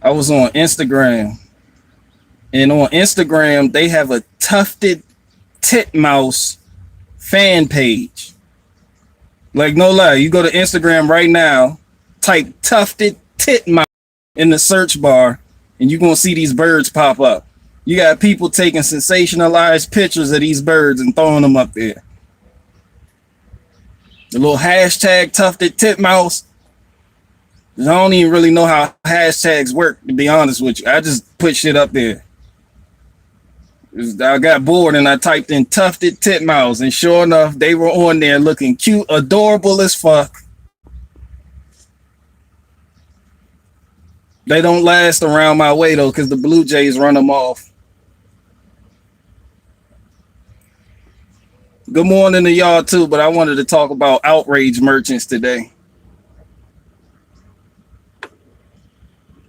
I was on Instagram, and on Instagram they have a tufted titmouse fan page. Like, no lie, you go to Instagram right now, type tufted titmouse in the search bar, and you're gonna see these birds pop up. You got people taking sensationalized pictures of these birds and throwing them up there. The little hashtag tufted titmouse. I don't even really know how hashtags work, to be honest with you. I just put shit up there. I got bored and I typed in tufted titmouse, and sure enough, they were on there looking cute, adorable as fuck. They don't last around my way though, because the Blue Jays run them off. Good morning to y'all too, but I wanted to talk about Outrage merchants today.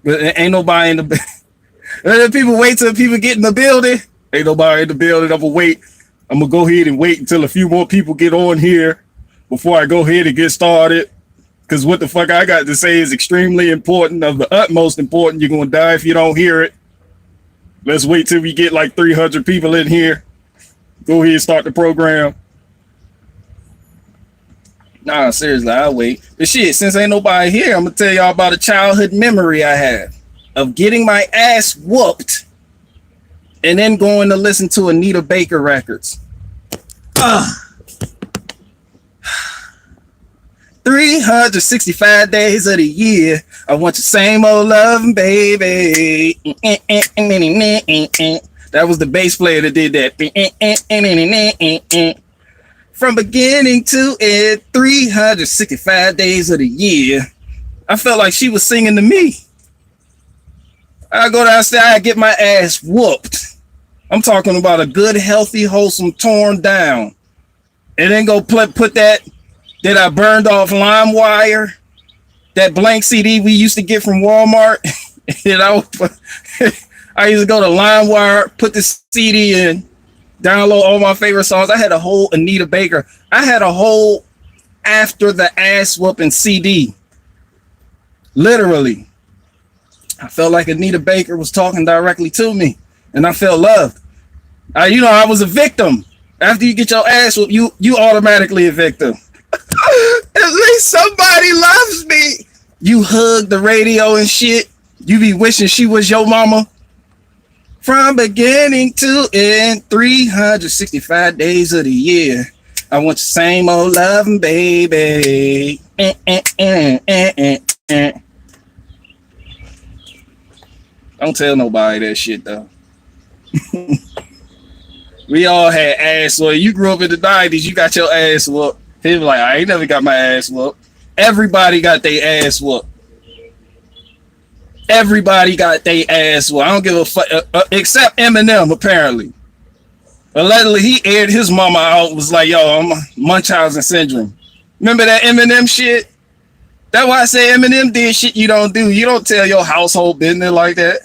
But ain't nobody in the people wait till people get in the building. Ain't nobody in the building. I'm gonna wait. I'm gonna go ahead and wait until a few more people get on here before I go ahead and get started. Because what the fuck I got to say is extremely important, of the utmost important. You're gonna die if you don't hear it. Let's wait till we get like 300 people in here. Go ahead and start the program. Nah, seriously, I'll wait. But shit, since ain't nobody here, I'm gonna tell y'all about a childhood memory I have of getting my ass whooped and then going to listen to Anita Baker records. 365 days of the year, I want the same old loving, baby. That was the bass player that did that. From beginning to end, 365 days of the year. I felt like she was singing to me. I go downstairs, I get my ass whooped. I'm talking about a good, healthy, wholesome, torn down. And then go put that I burned off LimeWire, that blank CD we used to get from Walmart. And I used to go to LimeWire, put the CD in, download all my favorite songs. I had a whole Anita Baker. I had a whole After the Ass Whooping CD. Literally. I felt like Anita Baker was talking directly to me, and I felt loved. I was a victim. After you get your ass whooped, you automatically a victim. At least somebody loves me. You hug the radio and shit. You be wishing she was your mama. From beginning to end, 365 days of the year, I want the same old loving, baby. Don't tell nobody that shit though. We all had ass whooped. You grew up in the 90s, you got your ass whooped. People like, I ain't never got my ass whooped. Everybody got their ass whooped. Everybody got their ass whooped. I don't give a fuck, except Eminem, apparently. Allegedly, he aired his mama out, was like, yo, I'm Munchausen syndrome. Remember that Eminem shit? That's why I say Eminem did shit you don't do. You don't tell your household business like that.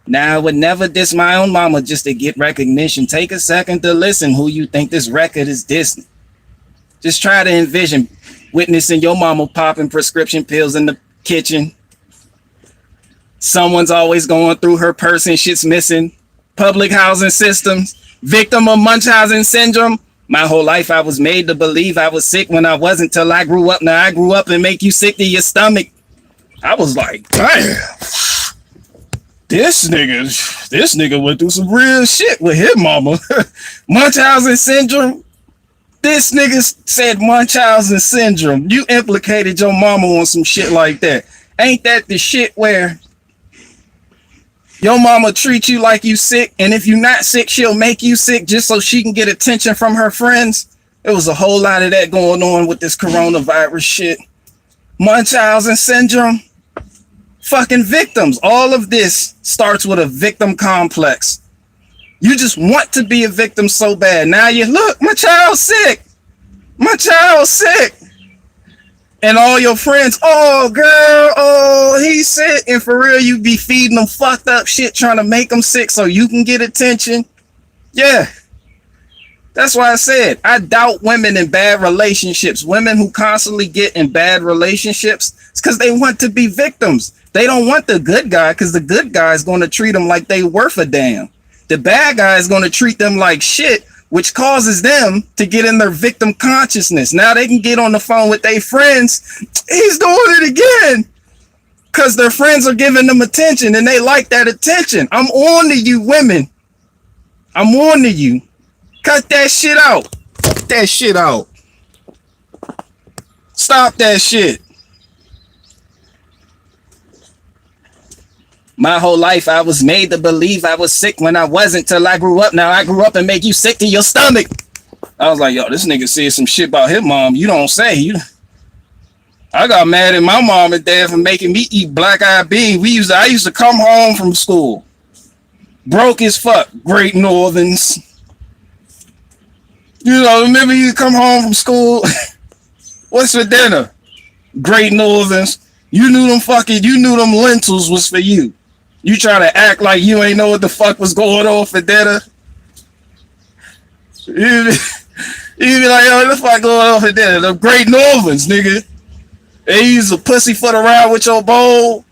Now, I would never diss my own mama just to get recognition. Take a second to listen who you think this record is dissing. Just try to envision witnessing your mama popping prescription pills in the kitchen. Someone's always going through her purse and shit's missing. Public housing systems. Victim of Munchausen syndrome. My whole life I was made to believe I was sick when I wasn't till I grew up. Now I grew up and make you sick to your stomach. I was like, damn. This nigga went through some real shit with his mama. Munchausen syndrome. This nigga said Munchausen syndrome. You implicated your mama on some shit like that. Ain't that the shit where your mama treats you like you sick, and if you're not sick, she'll make you sick just so she can get attention from her friends? There was a whole lot of that going on with this coronavirus shit. Munchausen syndrome. Fucking victims. All of this starts with a victim complex. You just want to be a victim so bad. Now you look, my child's sick. My child's sick. And all your friends, oh girl, oh he's sick. And for real, you be feeding them fucked up shit, trying to make them sick so you can get attention. Yeah. That's why I said I doubt women in bad relationships. Women who constantly get in bad relationships, it's because they want to be victims. They don't want the good guy because the good guy is going to treat them like they worth a damn. The bad guy is going to treat them like shit, which causes them to get in their victim consciousness. Now they can get on the phone with their friends. He's doing it again. Because their friends are giving them attention and they like that attention. I'm on to you, women. I'm on to you. Cut that shit out. Cut that shit out. Stop that shit. My whole life, I was made to believe I was sick when I wasn't till I grew up. Now I grew up and make you sick to your stomach. I was like, yo, this nigga said some shit about his mom. You don't say. I got mad at my mom and dad for making me eat black-eyed beans. I used to come home from school, broke as fuck, Great Northerns. You know, remember you come home from school, what's for dinner? Great Northerns. You knew them lentils was for you. You try to act like you ain't know what the fuck was going on for dinner. You be like, yo, what the fuck going on for dinner? The Great Northerns, nigga. They use a pussyfoot around with your bowl.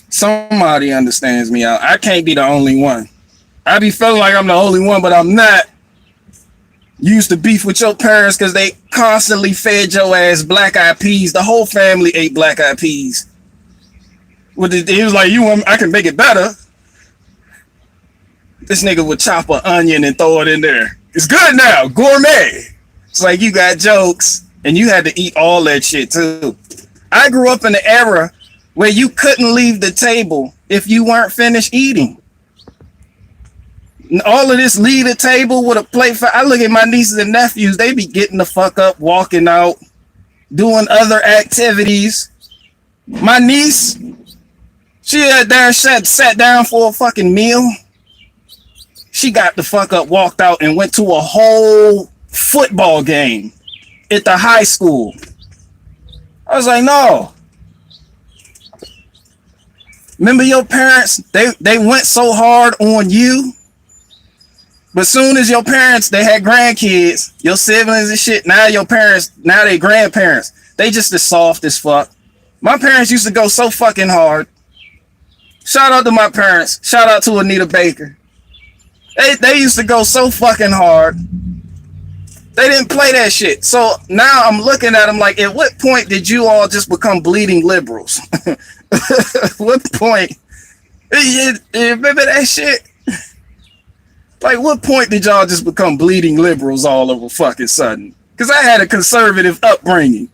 Somebody understands me out. I can't be the only one. I be feeling like I'm the only one, but I'm not. You used to beef with your parents because they constantly fed your ass black-eyed peas. The whole family ate black-eyed peas. He was like, I can make it better. This nigga would chop an onion and throw it in there. It's good now, gourmet. It's like you got jokes and you had to eat all that shit too. I grew up in the era where you couldn't leave the table if you weren't finished eating. All of this leave the table with a plate for. I look at my nieces and nephews, they be getting the fuck up, walking out, doing other activities. My niece, she had there sat down for a fucking meal. She got the fuck up, walked out, and went to a whole football game at the high school. I was like, no. Remember your parents, they went so hard on you. But soon as your parents, they had grandkids, your siblings and shit, now your parents, now they grandparents, they just as soft as fuck. My parents used to go so fucking hard. Shout out to my parents. Shout out to Anita Baker. They used to go so fucking hard. They didn't play that shit. So now I'm looking at them like, at what point did you all just become bleeding liberals? What point? You remember that shit? Like, what point did y'all just become bleeding liberals all of a fucking sudden? Because I had a conservative upbringing.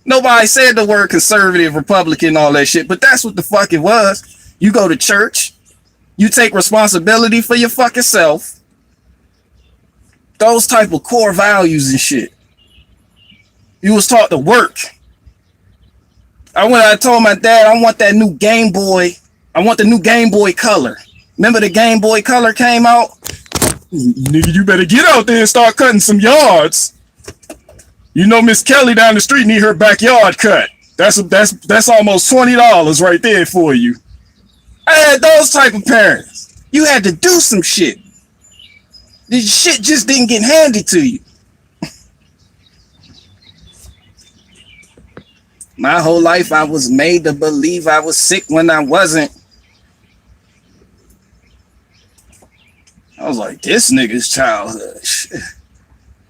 Nobody said the word conservative, Republican, all that shit, but that's what the fuck it was. You go to church. You take responsibility for your fucking self. Those type of core values and shit. You was taught to work. I told my dad, I want that new Game Boy. I want the new Game Boy Color. Remember the Game Boy Color came out? Nigga, you better get out there and start cutting some yards. You know Miss Kelly down the street need her backyard cut. That's almost $20 right there for you. I had those type of parents. You had to do some shit. This shit just didn't get handed to you. My whole life I was made to believe I was sick when I wasn't. I was like, this nigga's childhood. Shit.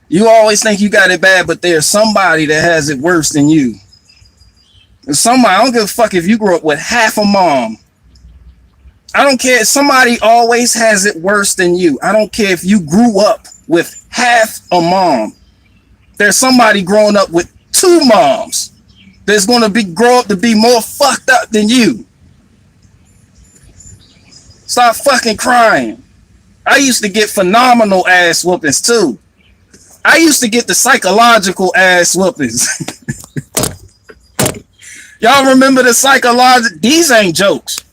You always think you got it bad, but there's somebody that has it worse than you. There's somebody, I don't give a fuck if you grew up with half a mom. I don't care. Somebody always has it worse than you. I don't care if you grew up with half a mom. There's somebody growing up with two moms that's going to grow up to be more fucked up than you. Stop fucking crying. I used to get phenomenal ass whoopings too. I used to get the psychological ass whoopings. Y'all remember the psychological? These ain't jokes.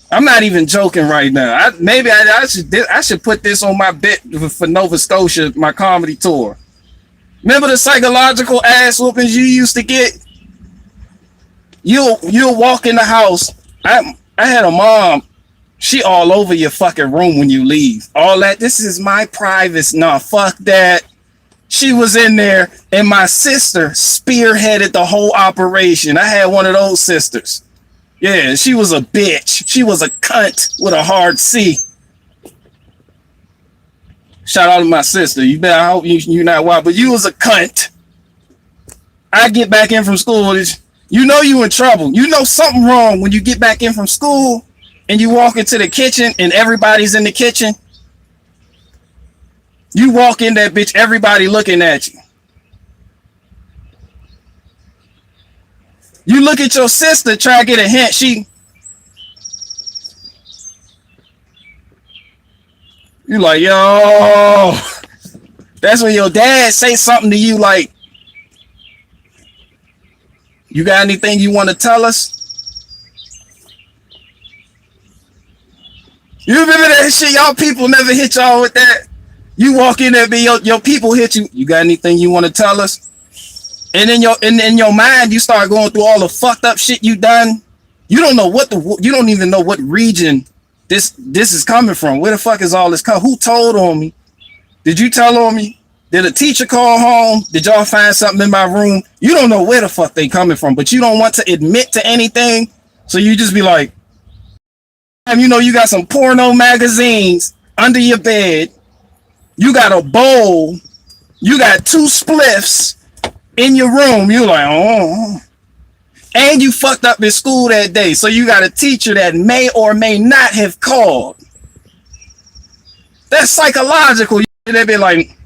I'm not even joking right now. I should put this on my bit for Nova Scotia, my comedy tour. Remember the psychological ass whoopings you used to get? You'll walk in the house. I had a mom. She all over your fucking room when you leave. All that, this is my privacy. Nah, fuck that. She was in there, and my sister spearheaded the whole operation. I had one of those sisters. Yeah, she was a bitch. She was a cunt with a hard C. Shout out to my sister. You better, I hope you're not wild, but you was a cunt. I get back in from school. You know you in trouble. You know something wrong when you get back in from school and you walk into the kitchen and everybody's in the kitchen. You walk in that bitch, everybody looking at you. You look at your sister, try to get a hint. You like, yo. That's when your dad say something to you like, you got anything you want to tell us? You remember that shit? Y'all people never hit y'all with that. You walk in there, your people hit you. You got anything you want to tell us? And in your mind, you start going through all the fucked up shit you done. You don't know you don't even know what region this is coming from. Where the fuck is all this coming? Who told on me? Did you tell on me? Did a teacher call home? Did y'all find something in my room? You don't know where the fuck they coming from, but you don't want to admit to anything. So you just be like, you know, you got some porno magazines under your bed. You got a bowl. You got 2 spliffs in your room. You're like, oh. And you fucked up in school that day. So you got a teacher that may or may not have called. That's psychological. They be like,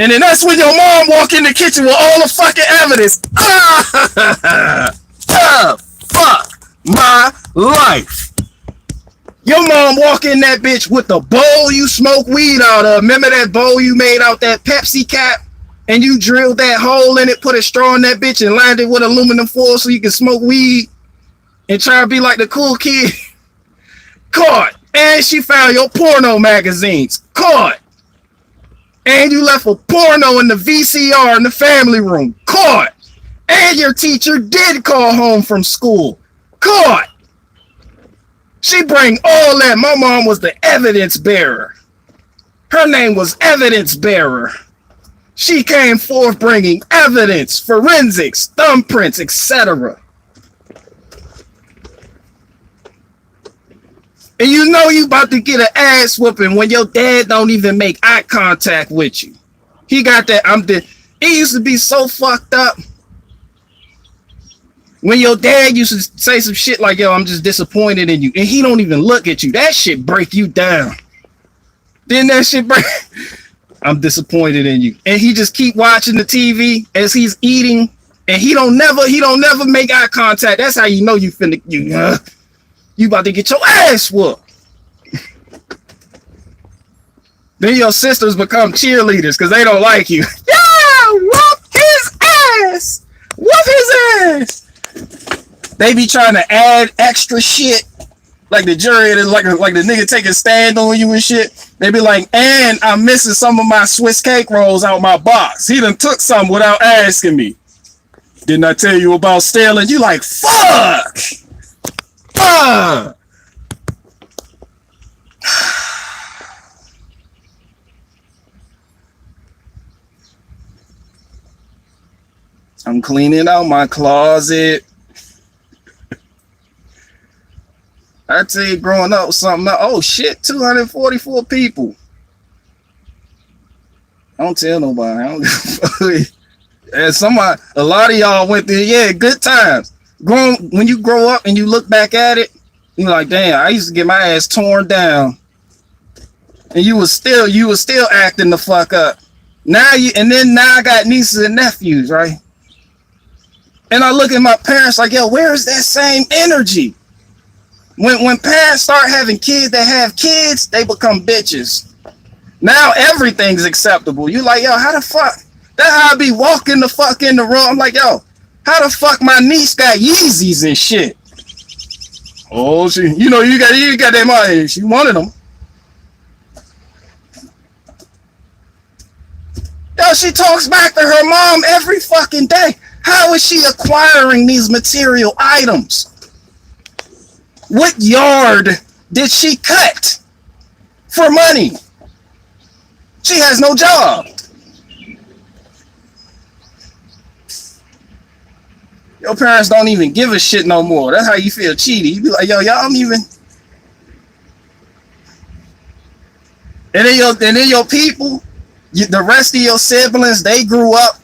and then that's when your mom walk in the kitchen with all the fucking evidence. Fuck my life. Your mom walk in that bitch with the bowl you smoke weed out of. Remember that bowl you made out that Pepsi cap? And you drilled that hole in it, put a straw in that bitch and lined it with aluminum foil so you can smoke weed and try to be like the cool kid. Caught. And she found your porno magazines. Caught. And you left a porno in the VCR in the family room. Caught. And your teacher did call home from school. Caught. She bring all that. My mom was the evidence bearer. Her name was evidence bearer. She came forth bringing evidence, forensics, thumbprints, etc. And you know you about to get an ass whooping when your dad don't even make eye contact with you. He got that. It used to be so fucked up. When your dad used to say some shit like, yo, I'm just disappointed in you. And he don't even look at you. That shit break you down. Then that shit break. I'm disappointed in you. And he just keep watching the TV as he's eating. And he don't never make eye contact. That's how you know you about to get your ass whooped. Then your sisters become cheerleaders because they don't like you. Yeah, whoop his ass. Whoop his ass. They be trying to add extra shit. Like the jury, like the nigga take a stand on you and shit. They be like, and I'm missing some of my Swiss cake rolls out my box. He done took some without asking me. Didn't I tell you about stealing? You like, fuck. I'm cleaning out my closet. I tell you, growing up with something. Oh shit, 244 people. I don't tell nobody. I don't. And a lot of y'all went through. Yeah, good times. When you grow up and you look back at it, you're like, damn, I used to get my ass torn down, and you was still acting the fuck up. Now I got nieces and nephews, right? And I look at my parents like, yo, where is that same energy? When parents start having kids that have kids, they become bitches. Now everything's acceptable. You like, yo, how the fuck? That's how I be walking the fuck in the room. I'm like, yo, how the fuck my niece got Yeezys and shit? Oh, you got that money. She wanted them. Yo, she talks back to her mom every fucking day. How is she acquiring these material items? What yard did she cut for money? She has no job. Your parents don't even give a shit no more. That's how you feel cheated. You be like, yo, y'all don't even. And then your people, the rest of your siblings, they grew up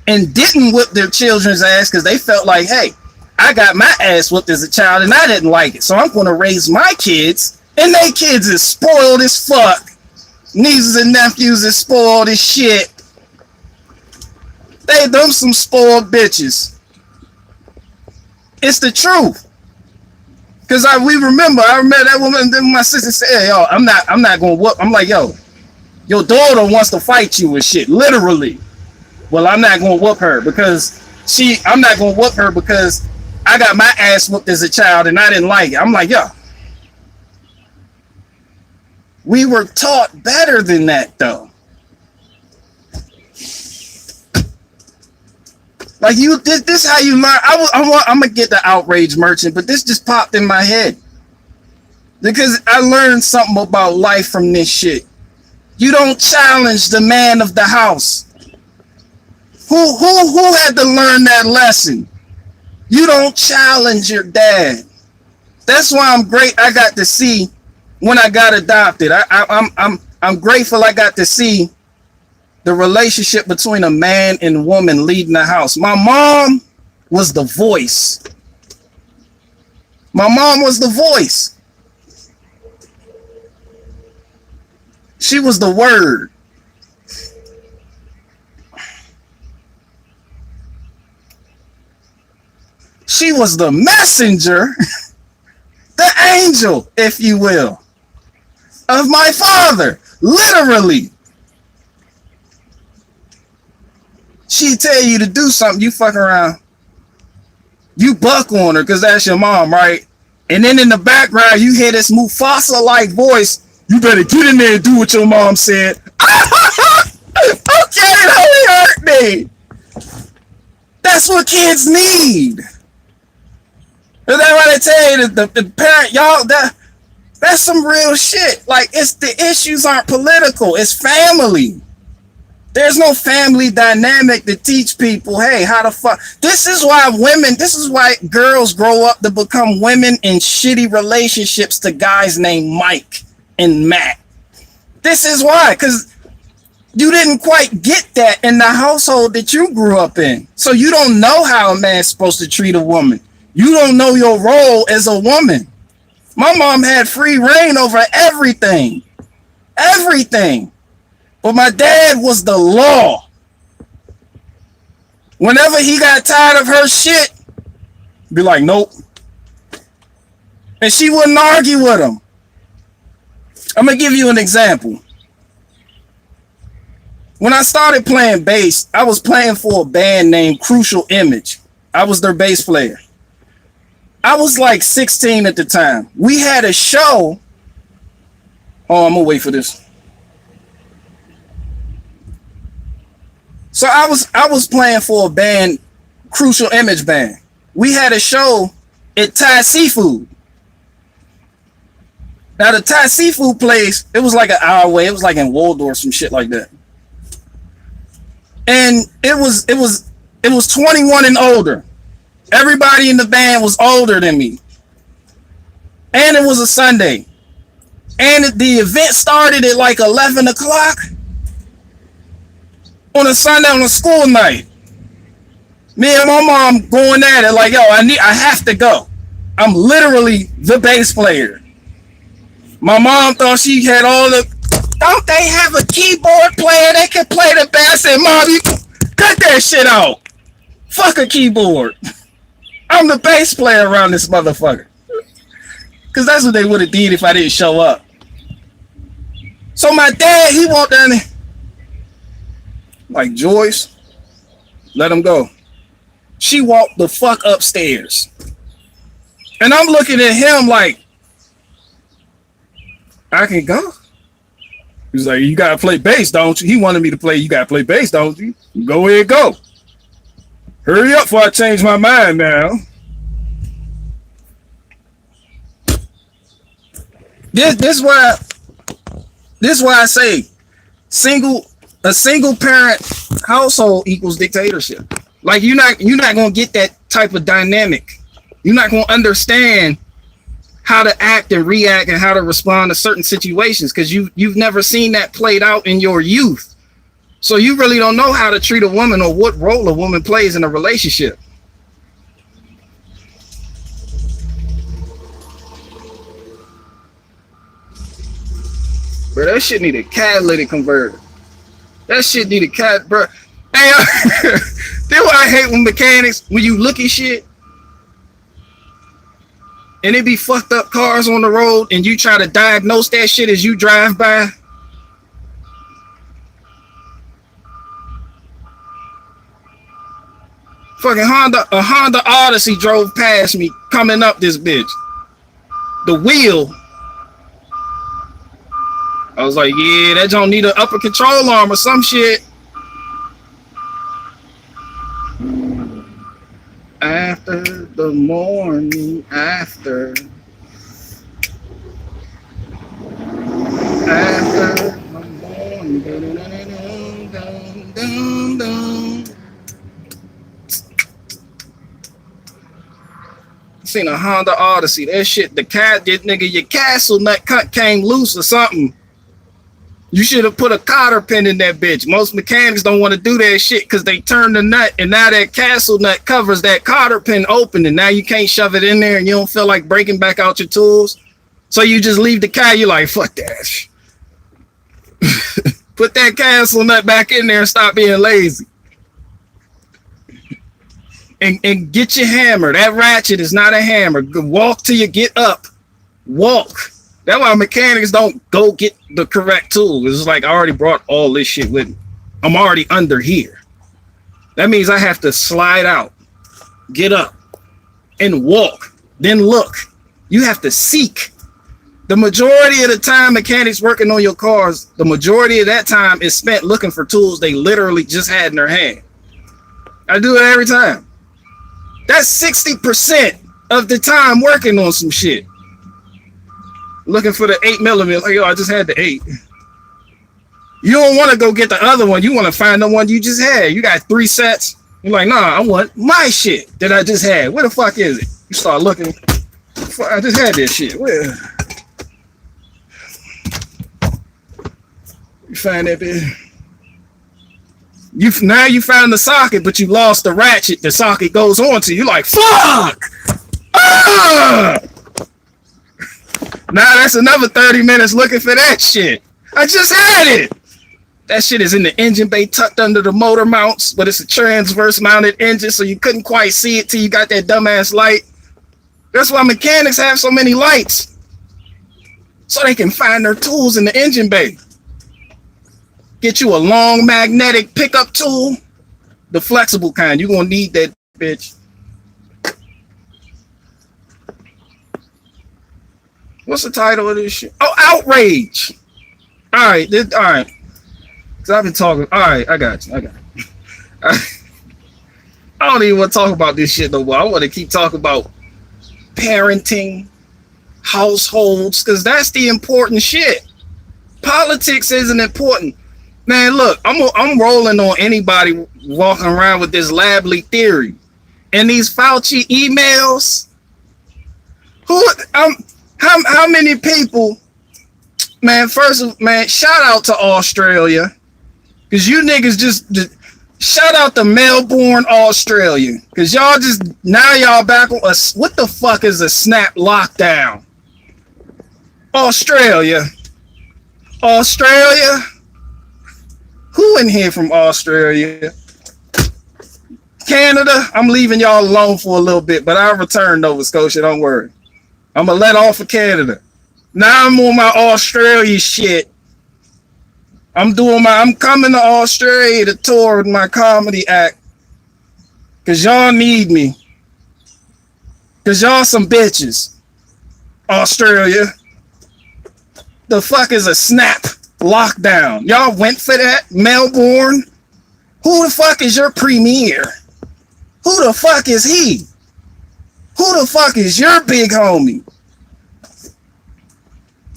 and didn't whip their children's ass because they felt like, hey, I got my ass whipped as a child and I didn't like it. So I'm going to raise my kids, and they kids is spoiled as fuck. Nieces and nephews is spoiled as shit. They them some spoiled bitches. It's the truth. Cause I remember that woman. Then my sister said, hey, "Yo, I'm not gonna whoop." I'm like, "Yo, your daughter wants to fight you and shit, literally." Well, I'm not gonna whoop her because I'm not gonna whoop her because I got my ass whooped as a child and I didn't like it. I'm like, yo, we were taught better than that though. Like this how you learn. I'm gonna get the Outrage merchant, but this just popped in my head because I learned something about life from this shit. You don't challenge the man of the house. Who had to learn that lesson? You don't challenge your dad. That's why I'm great. I got to see when I got adopted. I'm grateful I got to see the relationship between a man and woman leading the house. My mom was the voice. My mom was the voice. She was the word. She was the messenger, the angel, if you will, of my father, literally. She tell you to do something, you fuck around. You buck on her because that's your mom, right? And then in the background, you hear this Mufasa-like voice. You better get in there and do what your mom said. Okay, that only hurt me. That's what kids need. That's why they tell you that the parent, y'all, that's some real shit. Like, it's the issues aren't political. It's family. There's no family dynamic to teach people, hey, how the fuck. This is why girls grow up to become women in shitty relationships to guys named Mike and Matt. This is why, because you didn't quite get that in the household that you grew up in. So you don't know how a man's supposed to treat a woman. You don't know your role as a woman. My mom had free reign over everything. Everything. But my dad was the law. Whenever he got tired of her shit, be like, nope. And she wouldn't argue with him. I'm going to give you an example. When I started playing bass, I was playing for a band named Crucial Image. I was their bass player. I was like 16 at the time. We had a show. Oh, I'm going to wait for this. So I was playing for a band, Crucial Image Band. We had a show at Thai Seafood. Now the Thai Seafood place, it was like an hour away. It was like in Waldorf, some shit like that. And it was 21 and older. Everybody in the band was older than me. And it was a Sunday. And the event started at like 11 o'clock. On a Sunday, on a school night. Me and my mom going at it like, yo, I have to go. I'm literally the bass player. My mom thought she had all the, don't they have a keyboard player that can play the bass? And Mom, you cut that shit out. Fuck a keyboard. I'm the bass player around this motherfucker. Because that's what they would have did if I didn't show up. So my dad, he walked down there. Like, Joyce, let him go. She walked the fuck upstairs. And I'm looking at him like, I can go. He's like, you gotta play bass, don't you? He wanted me to play, you gotta play bass, don't you? Go ahead, go. Hurry up before I change my mind now. This why I say a single parent household equals dictatorship. Like you're not gonna get that type of dynamic. You're not gonna understand how to act and react and how to respond to certain situations because you've never seen that played out in your youth. So you really don't know how to treat a woman or what role a woman plays in a relationship. Bro, that shit need a catalytic converter. That shit need a cat, bro. Hey, that's what I hate when mechanics, when you look at shit and it be fucked up cars on the road and you try to diagnose that shit as you drive by. Fucking a Honda Odyssey drove past me coming up this bitch. The wheel. I was like, yeah, that don't need an upper control arm or some shit. After the morning after. After the morning. Seen a Honda Odyssey. That shit, the cat did, nigga, your castle nut cut came loose or something. You should have put a cotter pin in that bitch. Most mechanics don't want to do that shit because they turn the nut and now that castle nut covers that cotter pin open and now you can't shove it in there and you don't feel like breaking back out your tools. So you just leave the car. You're like, fuck that. Put that castle nut back in there and stop being lazy. And get your hammer. That ratchet is not a hammer. Walk till you get up. Walk. That's why mechanics don't go get the correct tool. It's like I already brought all this shit with me. I'm already under here. That means I have to slide out, get up, and walk. Then look. You have to seek. The majority of the time mechanics working on your cars, the majority of that time is spent looking for tools they literally just had in their hand. I do it every time. That's 60% of the time working on some shit. Looking for the 8mm. Like, yo, I just had the 8. You don't want to go get the other one. You want to find the one you just had. You got 3 sets. You're like, nah, I want my shit that I just had. Where the fuck is it? You start looking. I just had this shit. Where? You find that bitch. Now you found the socket, but you lost the ratchet the socket goes on to. You like, fuck! Ah! Now that's another 30 minutes looking for that shit. I just had it. That shit is in the engine bay tucked under the motor mounts, but it's a transverse mounted engine, so you couldn't quite see it till you got that dumbass light. That's why mechanics have so many lights. So they can find their tools in the engine bay. Get you a long magnetic pickup tool, the flexible kind. You're gonna need that bitch. What's the title of this shit? Oh, Outrage. All right, all right. Cause I've been talking. All right, I got you. I don't even want to talk about this shit no more. I want to keep talking about parenting, households, because that's the important shit. Politics isn't important. Man, look, I'm rolling on anybody walking around with this lab leak theory and these Fauci emails. How many people, man? First, man, shout out to Australia, because you niggas just shout out to Melbourne, Australia, because y'all just now y'all back on us. What the fuck is a snap lockdown? Australia. Who in here from Australia? Canada. I'm leaving y'all alone for a little bit, but I'll return, Nova Scotia. Don't worry. I'm gonna let off of Canada. Now I'm on my Australia shit. I'm coming to Australia to tour with my comedy act. Cause y'all need me. Cause y'all some bitches. Australia. The fuck is a snap lockdown? Y'all went for that? Melbourne? Who the fuck is your premier? Who the fuck is he? Who the fuck is your big homie?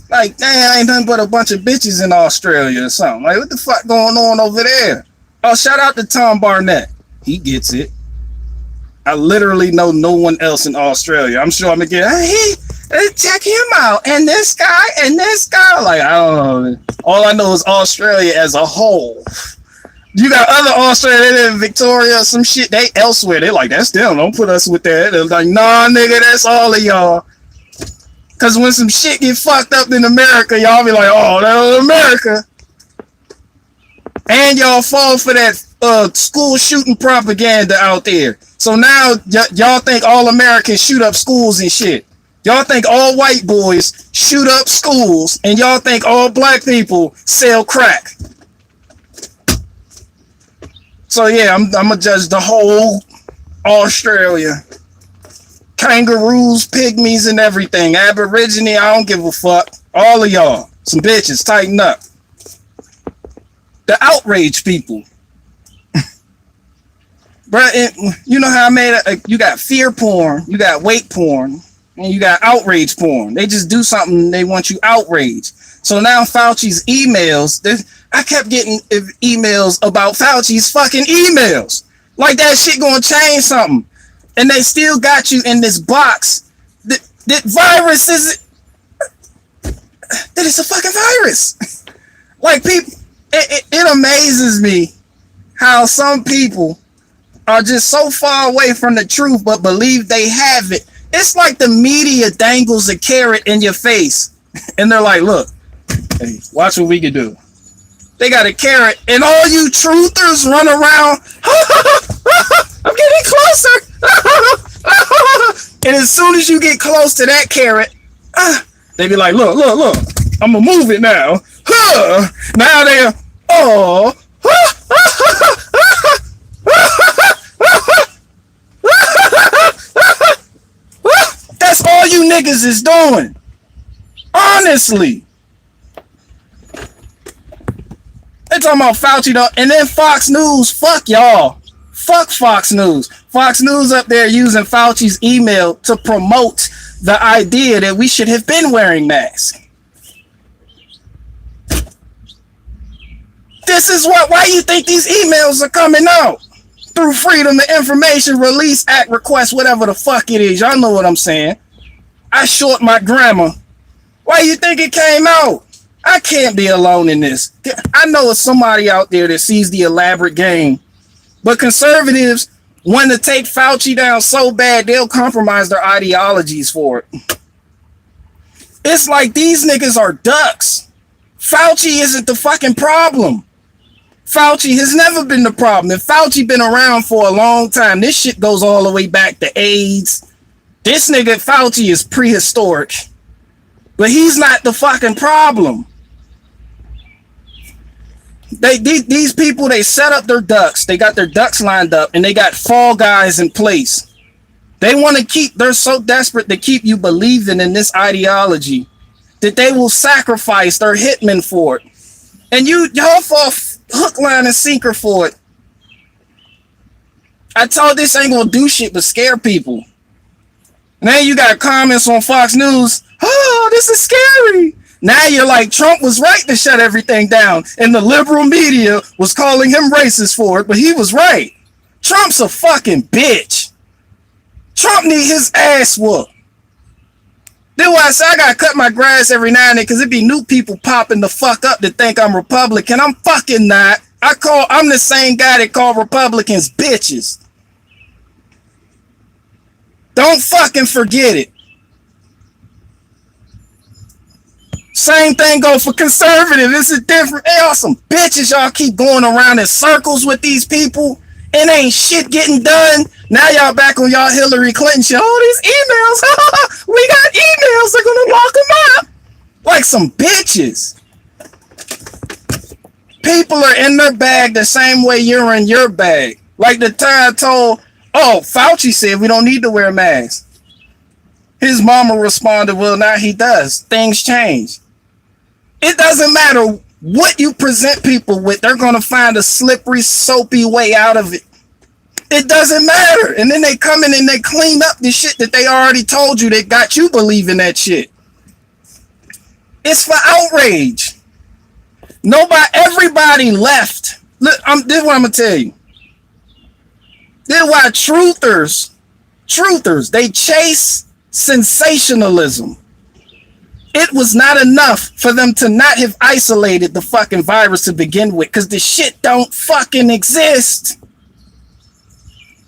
Like, damn, ain't nothing but a bunch of bitches in Australia or something. Like, what the fuck going on over there? Oh, shout out to Tom Barnett. He gets it. I literally know no one else in Australia. I'm sure I'm gonna get, hey, check him out. And this guy, and this guy. Like, I don't know. All I know is Australia as a whole. You got other Australia in Victoria, some shit, they elsewhere. They like, that's them. Don't put us with that. They're like, nah, nigga, that's all of y'all. Cause when some shit get fucked up in America, y'all be like, oh, that's America. And y'all fall for that school shooting propaganda out there. So now y'all think all Americans shoot up schools and shit. Y'all think all white boys shoot up schools, and y'all think all black people sell crack. So yeah, I'm gonna judge the whole Australia. Kangaroos, pygmies, and everything. Aborigine, I don't give a fuck. All of y'all, some bitches, tighten up. The outrage people. Bruh, you know how I made it? You got fear porn, you got weight porn, and you got outrage porn. They just do something, they want you outraged. So now Fauci's emails, I kept getting emails about Fauci's fucking emails. Like that shit gonna change something. And they still got you in this box. That virus is, that it's a fucking virus. Like people, it amazes me how some people are just so far away from the truth but believe they have it. It's like the media dangles a carrot in your face and they're like, look, hey, watch what we can do. They got a carrot and all you truthers run around. I'm getting closer. And as soon as you get close to that carrot, they be like, look, I'm gonna move it now. Now they're, oh. That's all you niggas is doing. Honestly. They're talking about Fauci though, and then Fox News, fuck y'all. Fuck Fox News. Fox News up there using Fauci's email to promote the idea that we should have been wearing masks. This is why you think these emails are coming out? Through Freedom of Information Release Act request, whatever the fuck it is. Y'all know what I'm saying. I short my grammar. Why you think it came out? I can't be alone in this. I know it's somebody out there that sees the elaborate game. But conservatives want to take Fauci down so bad they'll compromise their ideologies for it. It's like these niggas are ducks. Fauci isn't the fucking problem. Fauci has never been the problem. And Fauci been around for a long time. This shit goes all the way back to AIDS. This nigga Fauci is prehistoric. But he's not the fucking problem. These people, they set up their ducks. They got their ducks lined up and they got fall guys in place. They want to keep, they're so desperate to keep you believing in this ideology that they will sacrifice their hitmen for it. And y'all fall hook, line, and sinker for it. I told this ain't gonna do shit but scare people. Now you got comments on Fox News. Oh, this is scary. Now you're like, Trump was right to shut everything down, and the liberal media was calling him racist for it, but he was right. Trump's a fucking bitch. Trump need his ass whooped. Then why I say I gotta cut my grass every now and then because it be new people popping the fuck up that think I'm Republican. I'm fucking not. I'm the same guy that call Republicans bitches. Don't fucking forget it. Same thing go for conservative. This is different. They are some bitches. Y'all keep going around in circles with these people and ain't shit getting done. Now y'all back on y'all Hillary Clinton shit. All these emails. We got emails. They're gonna lock them up. Like some bitches. People are in their bag the same way you're in your bag. Like the time I told, Fauci said we don't need to wear masks. His mama responded, well, now he does. Things change. It doesn't matter what you present people with. They're going to find a slippery, soapy way out of it. It doesn't matter. And then they come in and they clean up the shit that they already told you that got you believing that shit. It's for outrage. Everybody left. Look, this is what I'm gonna tell you. This is why truthers, they chase sensationalism. It was not enough for them to not have isolated the fucking virus to begin with, because the shit don't fucking exist.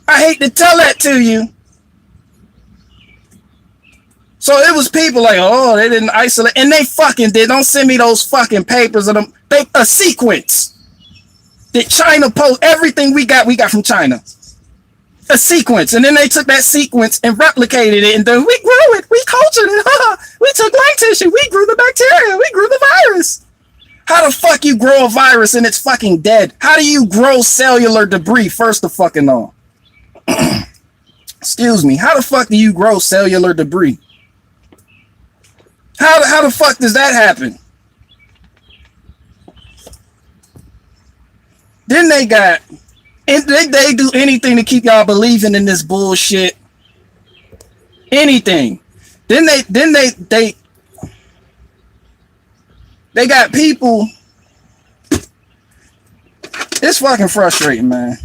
I hate to tell that to you. So it was people like, oh, they didn't isolate, and they fucking did. Don't send me those fucking papers of them. A sequence. Did China post everything we got from China? A sequence, and then they took that sequence and replicated it, and then we grew it, we cultured it, we took lung tissue, we grew the bacteria, we grew the virus. How the fuck you grow a virus and it's fucking dead? How do you grow cellular debris, first of fucking all? Excuse me, how the fuck do you grow cellular debris? How the fuck does that happen? Then they got... And they do anything to keep y'all believing in this bullshit. Anything. Then they got people. It's fucking frustrating, man.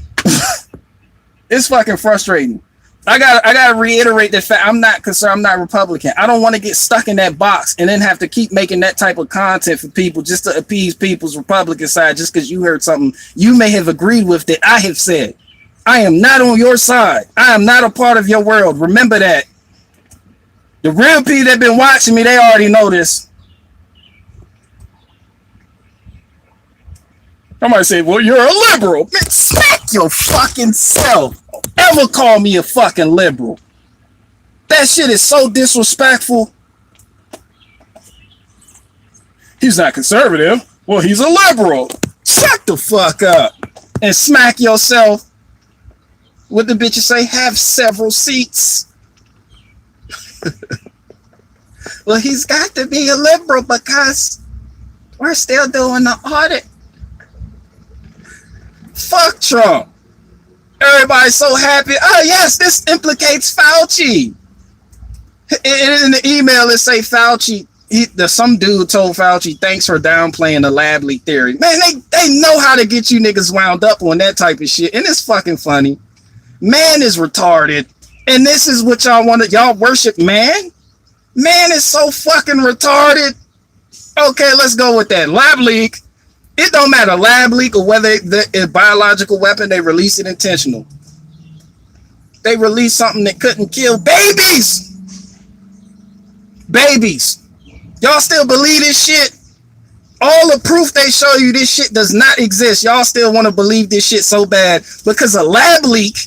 It's fucking frustrating. I gotta reiterate the fact I'm not concerned. I'm not Republican. I don't want to get stuck in that box and then have to keep making that type of content for people just to appease people's Republican side just because you heard something you may have agreed with that I have said. I am not on your side. I am not a part of your world. Remember that. The real people that been watching me, they already know this. Somebody say, well, you're a liberal. Man, smack your fucking self. Don't ever call me a fucking liberal. That shit is so disrespectful. He's not conservative. Well, he's a liberal. Shut the fuck up and smack yourself. What the bitches say? Have several seats. Well, he's got to be a liberal because we're still doing the audit. Fuck Trump. Everybody's so happy. Oh, yes, this implicates Fauci. In the email, it say Fauci. Some dude told Fauci, thanks for downplaying the lab leak theory. Man, they know how to get you niggas wound up on that type of shit. And it's fucking funny. Man is retarded. And this is what y'all want to, y'all worship man? Man is so fucking retarded. Okay, let's go with that. Lab leak. It don't matter, lab leak or whether it's a biological weapon, they release it intentional. They release something that couldn't kill babies. Babies. Y'all still believe this shit? All the proof they show you this shit does not exist. Y'all still want to believe this shit so bad because a lab leak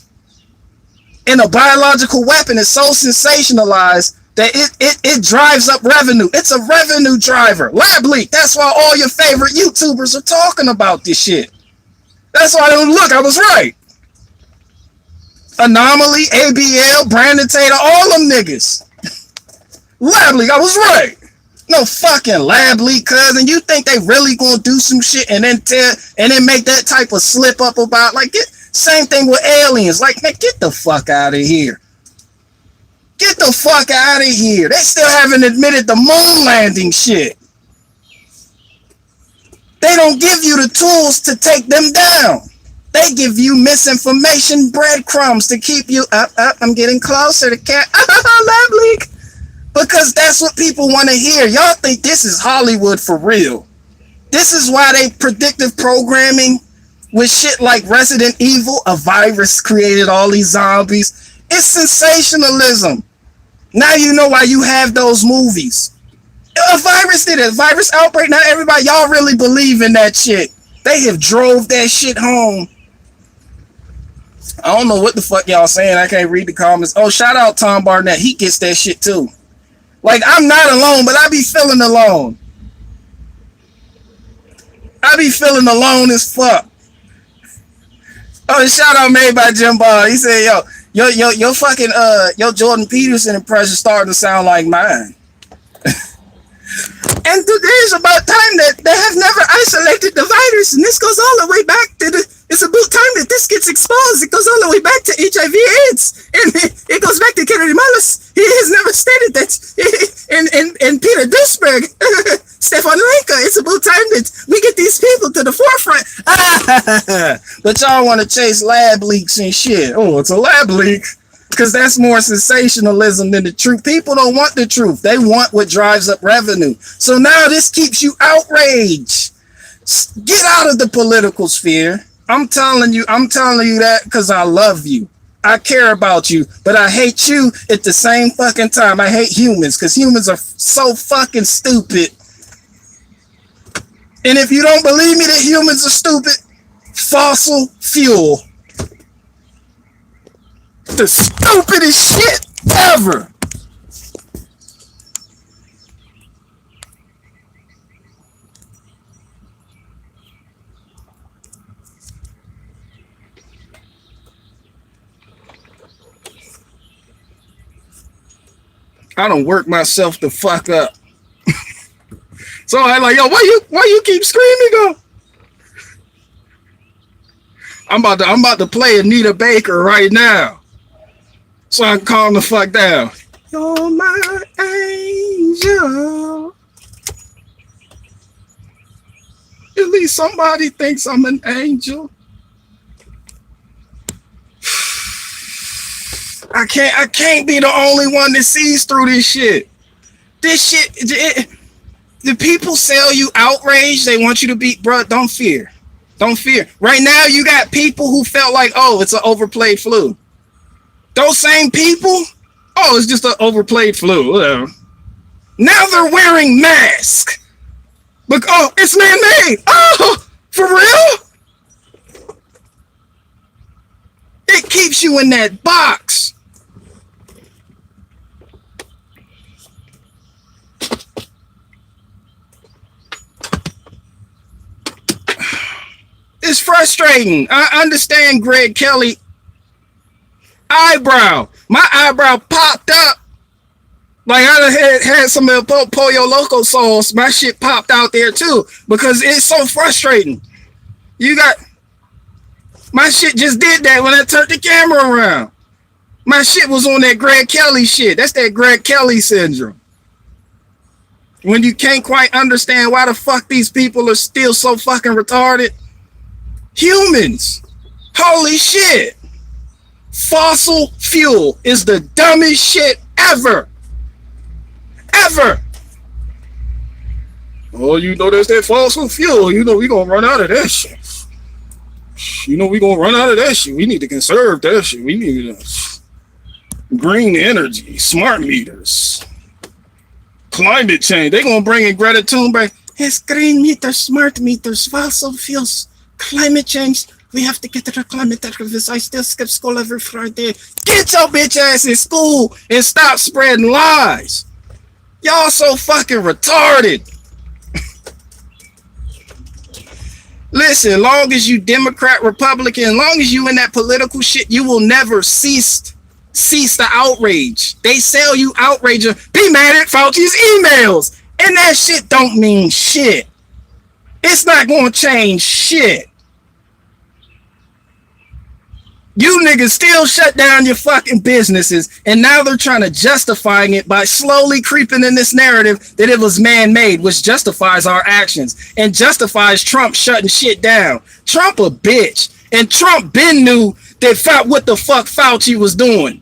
in a biological weapon is so sensationalized that it drives up revenue. It's a revenue driver. Lab leak. That's why all your favorite YouTubers are talking about this shit. That's why look, I was right. Anomaly, ABL, Brandon Taylor, all them niggas. Lab leak, I was right. No fucking lab leak, cousin. You think they really gonna do some shit and then make that type of slip up about same thing with aliens. Like, man, get the fuck out of here. Get the fuck out of here. They still haven't admitted the moon landing shit. They don't give you the tools to take them down. They give you misinformation breadcrumbs to keep you up. I'm getting closer to cat. Lab leak. Because that's what people want to hear. Y'all think this is Hollywood for real. This is why they predictive programming with shit like Resident Evil, a virus created all these zombies. It's sensationalism. Now you know why you have those movies. A virus did it. A virus outbreak. Now everybody, y'all really believe in that shit. They have drove that shit home. I don't know what the fuck y'all saying. I can't read the comments. Oh, shout out Tom Barnett. He gets that shit too. Like, I'm not alone, but I be feeling alone. I be feeling alone as fuck. Oh, the shout out made by Jim Ball. He said, your fucking your Jordan Peterson impression starting to sound like mine. And there's about time that they have never isolated the virus, and this goes all the way back to it's about time that this gets exposed. It goes all the way back to HIV/AIDS, and it goes back to Kennedy Mullis. He has never stated that. And Peter Duisberg Stefaninka, it's about time that we get these people to the forefront. But y'all want to chase lab leaks and shit. Oh, it's a lab leak. Because that's more sensationalism than the truth. People don't want the truth. They want what drives up revenue. So now this keeps you outraged. Get out of the political sphere. I'm telling you that because I love you. I care about you, but I hate you at the same fucking time. I hate humans because humans are so fucking stupid. And if you don't believe me that humans are stupid, fossil fuel. The stupidest shit ever. I don't work myself the fuck up. So I'm like, yo, why you keep screaming? Go. I'm about to play Anita Baker right now, so I can calm the fuck down. You're my angel. At least somebody thinks I'm an angel. I can't be the only one that sees through this shit. The people sell you outrage. They want you to be, bro, don't fear. Don't fear. Right now, you got people who felt like, oh, it's an overplayed flu. Those same people, oh, it's just an overplayed flu. Whatever. Now they're wearing masks. Look, oh, it's man-made. Oh, for real? It keeps you in that box. It's frustrating. I understand Greg Kelly eyebrow. My eyebrow popped up. Like I had some of the Pollo Loco sauce. My shit popped out there too because it's so frustrating. You got my shit just did that when I turned the camera around. My shit was on that Greg Kelly shit. That's that Greg Kelly syndrome. When you can't quite understand why the fuck these people are still so fucking retarded. Humans. Holy shit. Fossil fuel is the dumbest shit ever. Ever. Oh, you know there's that fossil fuel. You know we gonna run out of that shit. You know we gonna run out of that shit. We need to conserve that shit. We need green energy, smart meters, climate change. They gonna bring in Greta Thunberg. It's green meters, smart meters, fossil fuels. Climate change. We have to get to the climate activists. I still skip school every Friday. Get your bitch ass in school and stop spreading lies. Y'all so fucking retarded. Listen, long as you Democrat, Republican, long as you in that political shit, you will never cease the outrage. They sell you outrage. Be mad at Fauci's emails. And that shit don't mean shit. It's not going to change shit. You niggas still shut down your fucking businesses, and now they're trying to justifying it by slowly creeping in this narrative that it was man-made, which justifies our actions and justifies Trump shutting shit down. Trump a bitch, and Trump been knew that what the fuck Fauci was doing.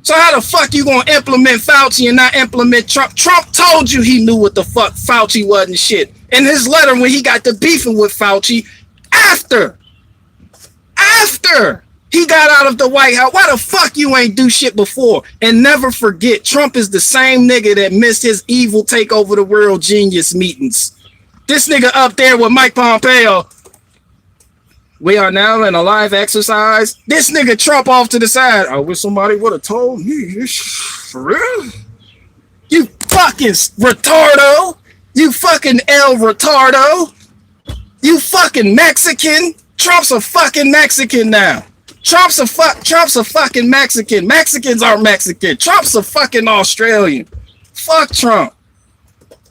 So how the fuck you gonna implement Fauci and not implement Trump? Trump told you he knew what the fuck Fauci was and shit. In his letter when he got to beefing with Fauci after he got out of the White House. Why the fuck you ain't do shit before? And never forget, Trump is the same nigga that missed his evil take over the world genius meetings. This nigga up there with Mike Pompeo. We are now in a live exercise. This nigga Trump off to the side. I wish somebody would have told me. For real? You fucking retardo. You fucking El Retardo. You fucking Mexican. Trump's a fucking Mexican now. Trump's a fucking Mexican. Mexicans are Mexican. Trump's a fucking Australian. Fuck Trump.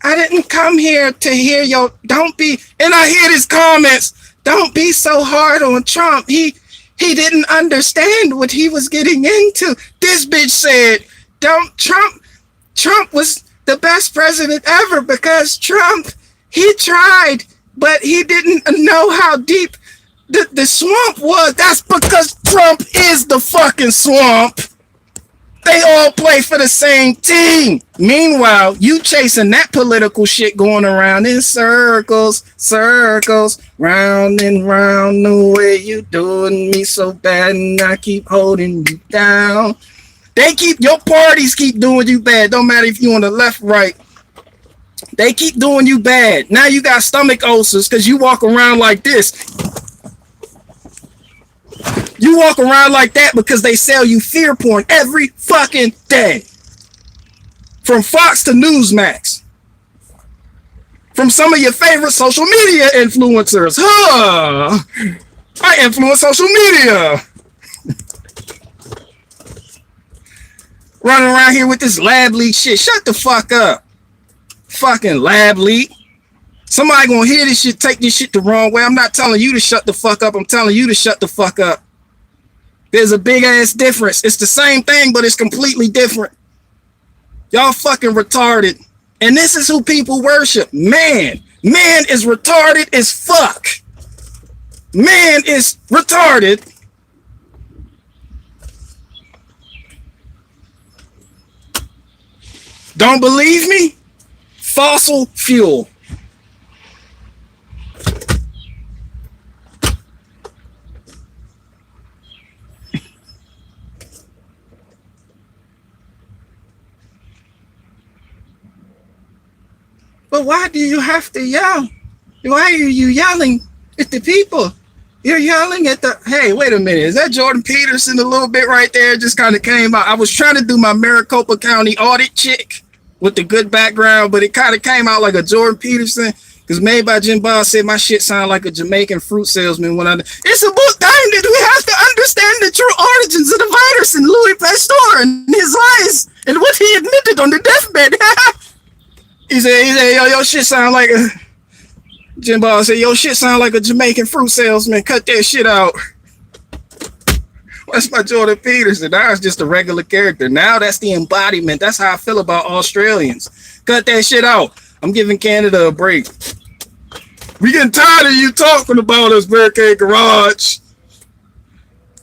I didn't come here to hear your, don't be, and I hear his comments, don't be so hard on Trump. He didn't understand what he was getting into. This bitch said, Trump was the best president ever because Trump, he tried, but he didn't know how deep the swamp was. That's because Trump is the fucking swamp. They all play for the same team. Meanwhile, you chasing that political shit going around in circles, circles, round and round. The way you doing me so bad, and I keep holding you down. Your parties keep doing you bad. Don't matter if you on the left, right. They keep doing you bad. Now you got stomach ulcers because you walk around like this. You walk around like that because they sell you fear porn every fucking day. From Fox to Newsmax. From some of your favorite social media influencers. Huh? I influence social media. Running around here with this lab leak shit. Shut the fuck up. Fucking lab leak. Somebody gonna hear this shit, take this shit the wrong way. I'm not telling you to shut the fuck up. I'm telling you to shut the fuck up. There's a big ass difference. It's the same thing, but it's completely different. Y'all fucking retarded. And this is who people worship. Man. Man is retarded as fuck. Man is retarded. Don't believe me? Fossil fuel. But why do you have to yell? Why are you yelling at the people? You're yelling at the... Hey, wait a minute. Is that Jordan Peterson a little bit right there? It just kind of came out. I was trying to do my Maricopa County audit chick with the good background, but it kind of came out like a Jordan Peterson because Made by Jim Boss said my shit sounded like a Jamaican fruit salesman when it's about time that we have to understand the true origins of the virus and Louis Pasteur and his lies and what he admitted on the deathbed. He said, yo, your shit sound like a... Jim Boss said, yo, shit sound like a Jamaican fruit salesman. Cut that shit out. That's my Jordan Peterson. Now it's just a regular character. Now that's the embodiment. That's how I feel about Australians. Cut that shit out. I'm giving Canada a break. We getting tired of you talking about us, Barricade Garage.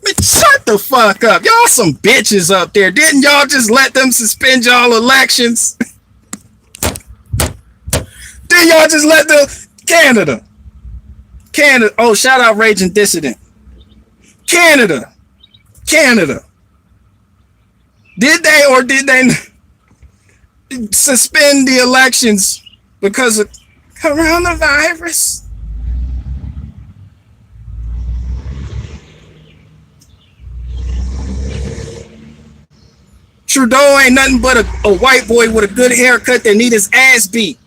Man, shut the fuck up. Y'all some bitches up there. Didn't y'all just let them suspend y'all elections? Didn't y'all just let the... Canada. Oh, shout out Raging Dissident. Canada. Did they or did they suspend the elections because of coronavirus? Trudeau ain't nothing but a white boy with a good haircut that need his ass beat.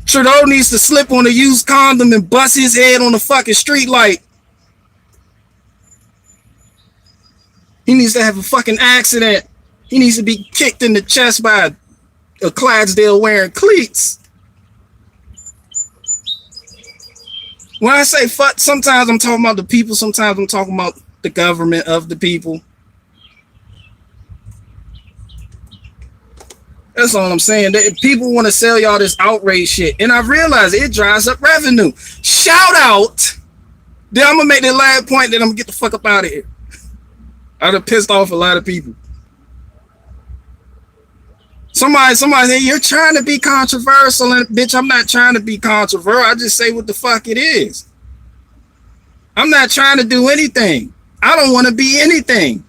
Trudeau needs to slip on a used condom and bust his head on the fucking street light. He needs to have a fucking accident. He needs to be kicked in the chest by a Clydesdale wearing cleats. When I say fuck, sometimes I'm talking about the people, sometimes I'm talking about the government of the people. That's all I'm saying. People want to sell y'all this outrage shit. And I realize it drives up revenue. Shout out. Then I'm going to make the last point that I'm going to get the fuck up out of here. I'd have pissed off a lot of people. Somebody said, you're trying to be controversial. And bitch, I'm not trying to be controversial. I just say what the fuck it is. I'm not trying to do anything. I don't want to be anything.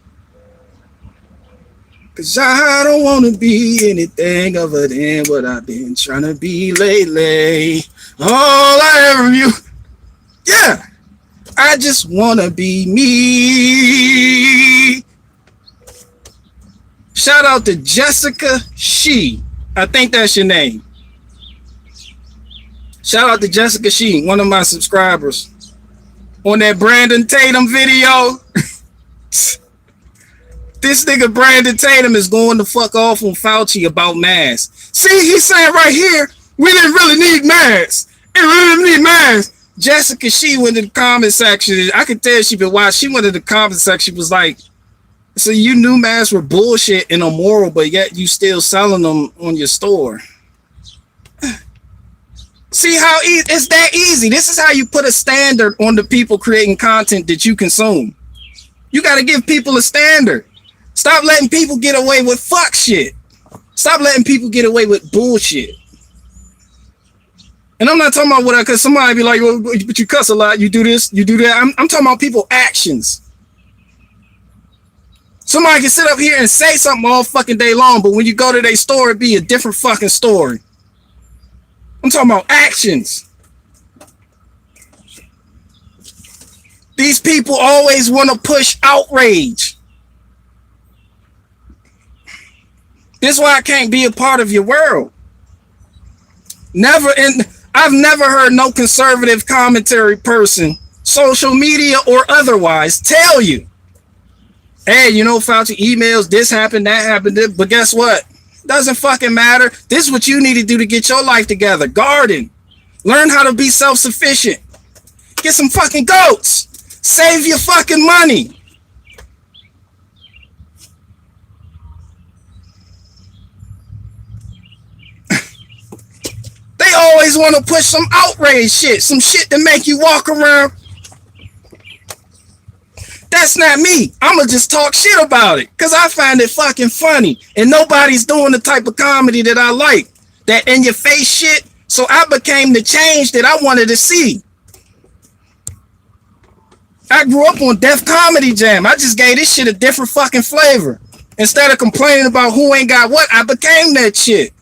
Cause I don't want to be anything other than what I've been trying to be lately. All I ever knew. Yeah. I just want to be me. Shout out to Jessica She. I think that's your name. Shout out to Jessica She, one of my subscribers. On that Brandon Tatum video. This nigga Brandon Tatum is going to fuck off on Fauci about masks. See, he's saying right here, we didn't really need masks. We really need masks. Jessica, she went to the comment section. I could tell she been watching. She went to the comment section, was like, So you knew masks were bullshit and immoral, but yet you still selling them on your store. See how it's that easy. This is how you put a standard on the people creating content that you consume. You got to give people a standard. Stop letting people get away with fuck shit. Stop letting people get away with bullshit. And I'm not talking about what, because somebody be like, well, but you cuss a lot, you do this, you do that. I'm talking about people actions. Somebody can sit up here and say something all fucking day long, but when you go to their store, it be a different fucking story. I'm talking about actions. These people always want to push outrage. This is why I can't be a part of your world. I've never heard no conservative commentary person, social media or otherwise, tell you, hey, you know, Fauci emails, this happened, that happened, but guess what? Doesn't fucking matter. This is what you need to do to get your life together. Garden. Learn how to be self-sufficient. Get some fucking goats. Save your fucking money. They always want to push some outrage shit, some shit to make you walk around. That's not me. I'ma just talk shit about it because I find it fucking funny, and nobody's doing the type of comedy that I like, that in your face shit. So I became the change that I wanted to see. I grew up on Def Comedy Jam. I just gave this shit a different fucking flavor. Instead of complaining about who ain't got what, I became that shit.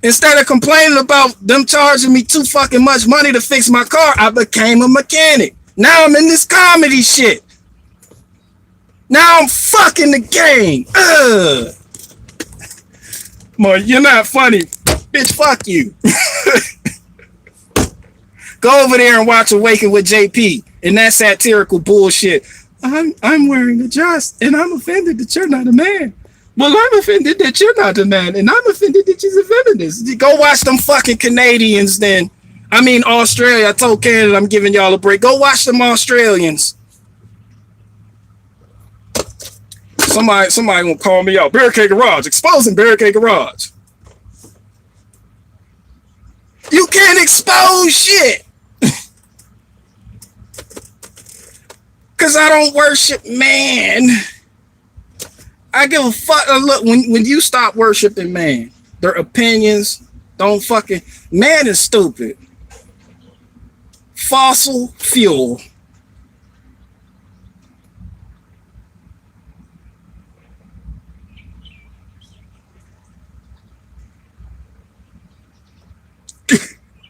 Instead of complaining about them charging me too fucking much money to fix my car, I became a mechanic. Now I'm in this comedy shit. Now I'm fucking the game. Well, you're not funny. Bitch, fuck you. Go over there and watch Awaken with JP and that satirical bullshit. I'm wearing a dress and I'm offended that you're not a man. Well, I'm offended that you're not a man, and I'm offended that she's a feminist. Go watch them fucking Canadians then. I mean, Australia. I told Canada I'm giving y'all a break. Go watch them Australians. Somebody gonna call me out. Barricade Garage. Exposing Barricade Garage. You can't expose shit. Because I don't worship man. I give a fuck. Look, when you stop worshiping man, their opinions don't fucking. Man is stupid. Fossil fuel.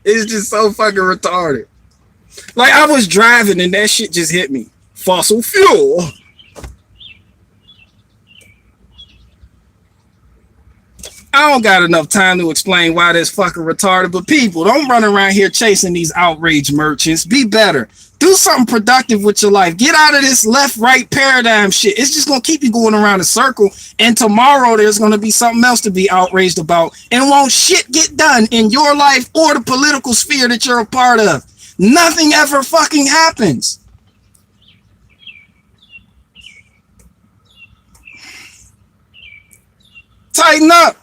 It's just so fucking retarded. Like, I was driving and that shit just hit me. Fossil fuel. I don't got enough time to explain why that's fucking retarded, but people, don't run around here chasing these outrage merchants. Be better. Do something productive with your life. Get out of this left-right paradigm shit. It's just going to keep you going around a circle, and tomorrow there's going to be something else to be outraged about, and won't shit get done in your life or the political sphere that you're a part of. Nothing ever fucking happens. Tighten up.